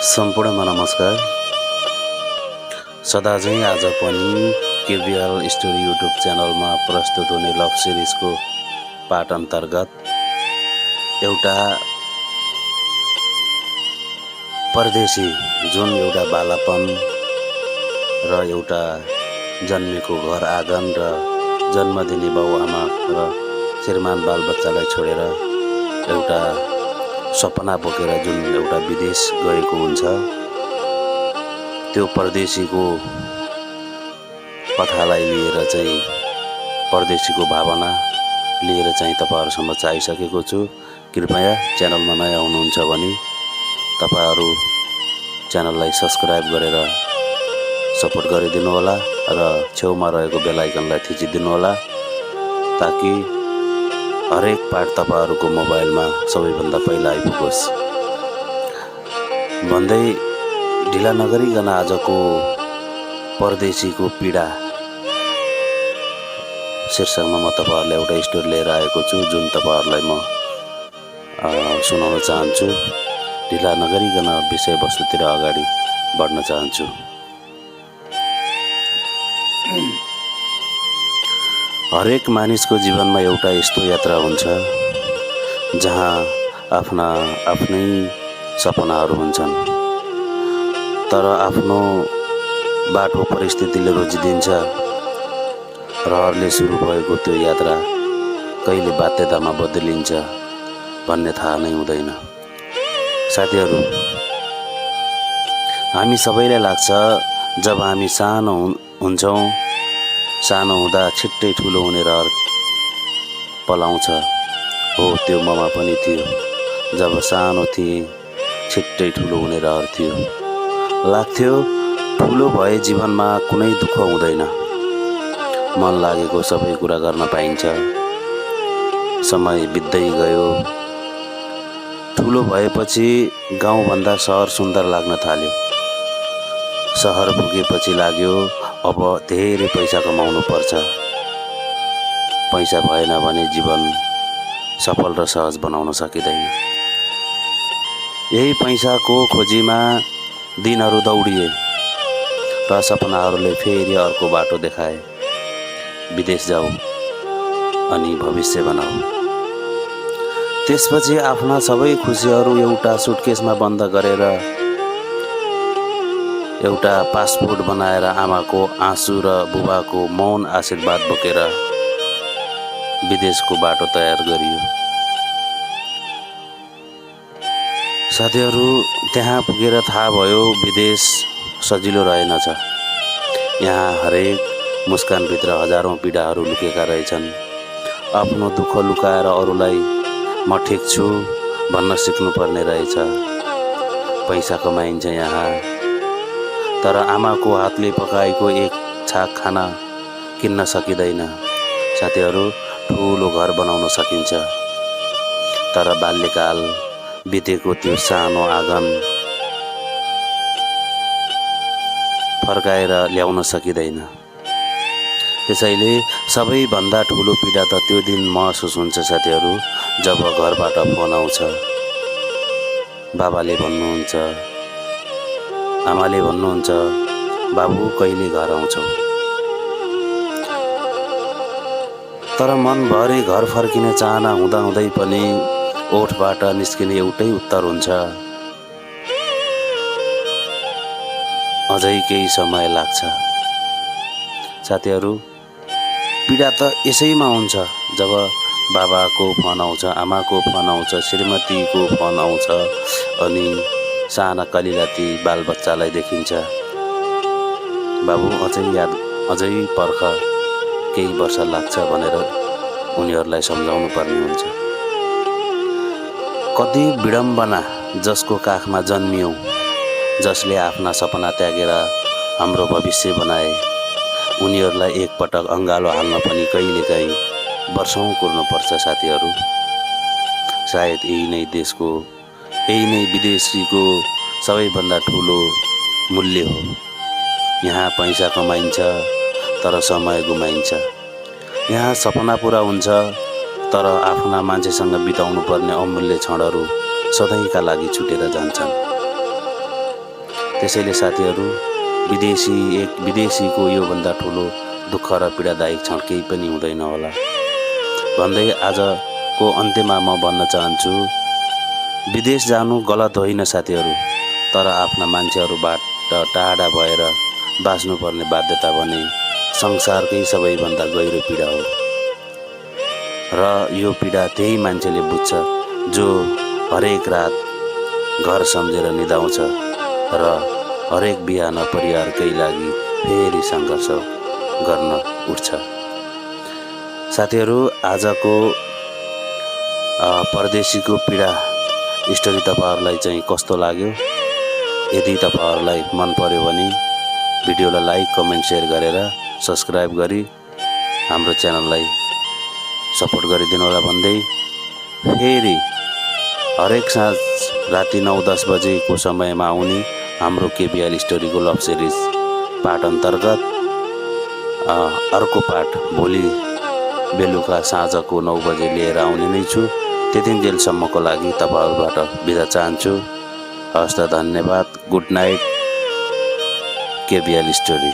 सम्पूर्णमा नमस्कार। सदा झैं आज पनि केबिएल स्टोरी युट्युब च्यानलमा प्रस्तुत हुने लभ सिरिजको पाठ अन्तर्गत एउटा परदेशी जुन एउटा बालापन र एउटा जन्मेको घर आँगन र जन्म दिने बाउआमा र श्रीमान बालबच्चालाई छोडेर एउटा सपना बोकेर जुन एउटा विदेश गएको हुन्छ, त्यो परदेशीको कथालाई लिएर चाहिँ परदेशीको भावना लिएर चाहिँ तपाईहरुसम्म आइसकेको छु। कृपया च्यानलमा नयाँ हुनुहुन्छ भने तपाईहरु च्यानललाई सब्स्क्राइब गरेर सपोर्ट गरिदिनु होला र छेउमा रहेको बेल आइकनलाई थिचिदिनु होला, ताकि हरेक पाठ तपाईहरुको मोबाइलमा सबैभन्दा पहिला आइपुगोस्। भन्दै ढिला नगरिकन आजको परदेशीको पीडा शीर्षकमा म तपाईहरुलाई एउटा स्टोरी लिएर आएको छु, जुन तपाईहरुलाई म सुनाउन चाहन्छु। ढिला नगरिकन विषयवस्तुतिर अगाडि बढ्न चाहन्छु। हरेक मानिसको जीवनमा एउटा यस्तो यात्रा हुन्छ जहाँ आफ्नै सपनाहरू हुन्छन्, तर आफ्नो बाटो परिस्थितिले रोजिदिन्छ। रहरले सुरु भएको त्यो यात्रा कहिले बाध्यतामा बदलिन्छ भन्ने थाहा नै हुँदैन। साथीहरू, हामी सबैलाई लाग्छ जब हामी सानो हुन्छौँ, सानो हुँदा छिट्टै ठुलो हुने रहर पलाउँछ। हो, त्यो ममा पनि थियो। जब सानो थिए छिट्टै ठुलो हुने रहर थियो। लाग्थ्यो ठुलो भए जीवनमा कुनै दुःख हुँदैन, मन लागेको सबै कुरा गर्न पाइन्छ। समय बित्दै गयो। ठुलो भएपछि गाउँभन्दा सहर सुन्दर लाग्न थाल्यो। सहर पुगेपछि लाग्यो अब धेरै पैसा कमाउनु पर्छ। पैसा भएन भने जीवन सफल र सहज बनाउन सकिँदैन। यही पैसाको खोजीमा दिनहरू दौडिए र सपनाहरूले फेरि अर्को बाटो देखाए। विदेश जाऊ अनि भविष्य बनाऊ। त्यसपछि आफ्ना सबै खुसीहरू एउटा सुटकेसमा बन्द गरेर, एउटा पासपोर्ट बनाएर आमाको आँसु र बुबाको मौन आशीर्वाद बोकेर विदेशको बाटो तयार गरियो। साथीहरू, त्यहाँ पुगेर थाहा भयो विदेश सजिलो रहेनछ। यहाँ हरेक मुस्कानभित्र हजारौं पीडाहरू लुकेका रहेछन्। आफ्नो दुःख लुकाएर अरूलाई म ठिक छु भन्न सिक्नुपर्ने रहेछ। पैसा कमाइन्छ यहाँ, तर आमाको हातले पकाएको एक छाक खाना किन्न सकिँदैन। साथीहरू, ठुलो घर बनाउन सकिन्छ, तर बाल्यकाल बितेको त्यो सानो आँगन फर्काएर ल्याउन सकिँदैन। त्यसैले सबैभन्दा ठुलो पीडा त त्यो दिन महसुस हुन्छ साथीहरू, जब घरबाट फोन आउँछ। बाबाले भन्नुहुन्छ, आमाले भन्नुहुन्छ, बाबु कहिले घर आउँछौ? तर मनभरि घर फर्किने चाहना हुँदाहुँदै पनि ओठबाट निस्किने एउटै उत्तर हुन्छ, अझै केही समय लाग्छ। साथीहरू, पीडा त यसैमा हुन्छ जब बाबाको फोन आउँछ, आमाको फोन आउँछ, श्रीमतीको फोन आउँछ अनि साना कलिलाती बालबच्चालाई देखिन्छ। बाबु अझै पर्ख, केही वर्ष लाग्छ भनेर उनीहरूलाई सम्झाउनु पर्ने हुन्छ। कति विडम्बना जसको काखमा जन्मियौँ, जसले आफ्ना सपना त्यागेर हाम्रो भविष्य बनाए, उनीहरूलाई एकपटक अँगालो हाल्न पनि कहिलेकाहीँ वर्षौं कुर्नुपर्छ। साथीहरू, सायद यही नै देशको, यही नै विदेशीको सबैभन्दा ठुलो मूल्य हो। यहाँ पैसा कमाइन्छ, तर समय गुमाइन्छ। यहाँ सपना पूरा हुन्छ, तर आफ्ना मान्छेसँग बिताउनु पर्ने अमूल्य क्षणहरू सधैँका लागि छुटेर जान्छन्। त्यसैले साथीहरू विदेशीको योभन्दा ठुलो दुःख र पीडादायक क्षण केही पनि हुँदैन होला भन्दै आजको अन्त्यमा म भन्न चाहन्छु, विदेश जानु गलत होइन साथीहरू, तर आफ्ना मान्छेहरूबाट टाढा भएर बाँच्नुपर्ने बाध्यता भने संसारकै सबैभन्दा गहिरो पीडा हो। र यो पीडा त्यही मान्छेले बुझ्छ जो हरेक रात घर सम्झेर निदाउँछ र हरेक बिहान परिवारकै लागि फेरि सङ्घर्ष गर्न उठ्छ। साथीहरू, आजको परदेशीको पीडा स्टोरी तपाईँहरूलाई चाहिँ कस्तो लाग्यो? यदि तपाईँहरूलाई मन पर्यो भने भिडियोलाई लाइक, कमेन्ट, सेयर गरेर सब्सक्राइब गरी हाम्रो च्यानललाई सपोर्ट गरिदिनु होला भन्दै फेरि हरेक साँझ राति 9-10 बजेको समयमा आउने हाम्रो केबिएल स्टोरीको लभ सिरिज पाठ अन्तर्गत अर्को पाठ भोलि बेलुका साँझको 9 बजे लिएर आउने नै छु। त्यतिन्जेलसम्मको लागि तपाईँहरूबाट बिदा चाहन्छु। हवस् त, धन्यवाद। Good night. KBL story.